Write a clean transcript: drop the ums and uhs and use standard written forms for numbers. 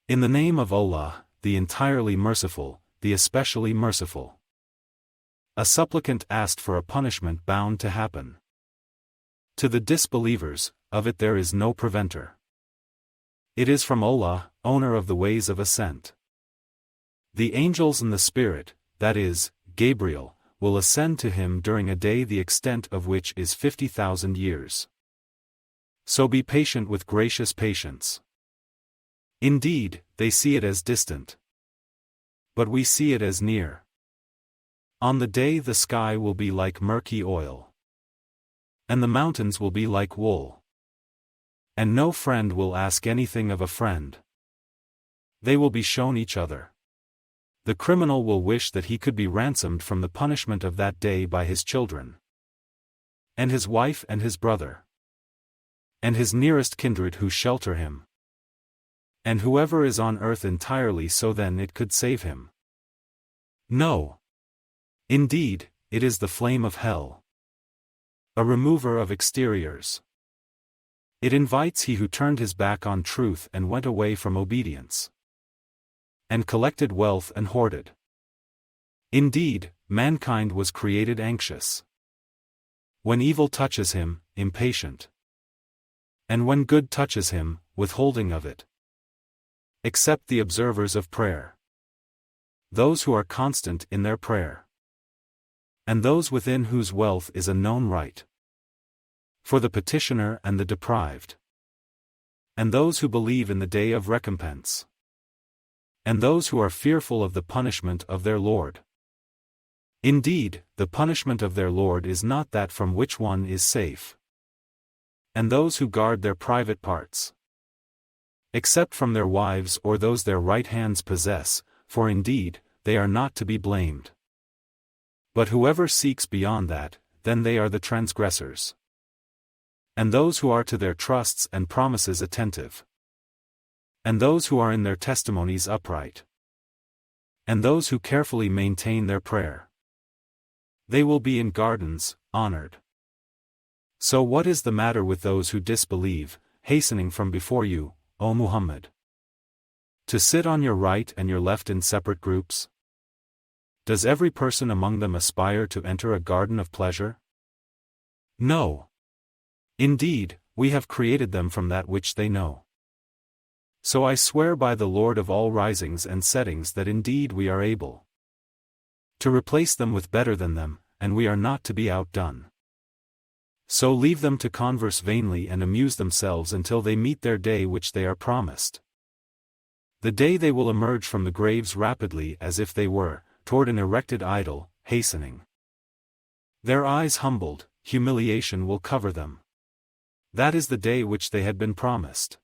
In the name of Allah, the entirely merciful, the especially merciful. A supplicant asked for a punishment bound to happen. To the disbelievers, of it there is no preventer. It is from Allah, owner of the ways of ascent. The angels and the Spirit, that is, Gabriel, will ascend to him during a day the extent of which is 50,000 years. So be patient with gracious patience. Indeed, they see it as distant. But we see it as near. On the day the sky will be like murky oil. And the mountains will be like wool. And no friend will ask anything of a friend. They will be shown each other. The criminal will wish that he could be ransomed from the punishment of that day by his children, and his wife and his brother, and his nearest kindred who shelter him, and whoever is on earth entirely, so then it could save him. No. Indeed, it is the flame of hell, a remover of exteriors. It invites he who turned his back on truth and went away from obedience, and collected wealth and hoarded. Indeed, mankind was created anxious. When evil touches him, impatient. And when good touches him, withholding of it. Except the observers of prayer. Those who are constant in their prayer. And those within whose wealth is a known right. For the petitioner and the deprived. And those who believe in the day of recompense. And those who are fearful of the punishment of their Lord. Indeed, the punishment of their Lord is not that from which one is safe. And those who guard their private parts, except from their wives or those their right hands possess, for indeed, they are not to be blamed. But whoever seeks beyond that, then they are the transgressors. And those who are to their trusts and promises attentive. And those who are in their testimonies upright. And those who carefully maintain their prayer. They will be in gardens, honored. So what is the matter with those who disbelieve, hastening from before you, O Muhammad? To sit on your right and your left in separate groups? Does every person among them aspire to enter a garden of pleasure? No. Indeed, we have created them from that which they know. So I swear by the Lord of all risings and settings that indeed we are able to replace them with better than them, and we are not to be outdone. So leave them to converse vainly and amuse themselves until they meet their day which they are promised. The day they will emerge from the graves rapidly as if they were, toward an erected idol, hastening. Their eyes humbled, humiliation will cover them. That is the day which they had been promised.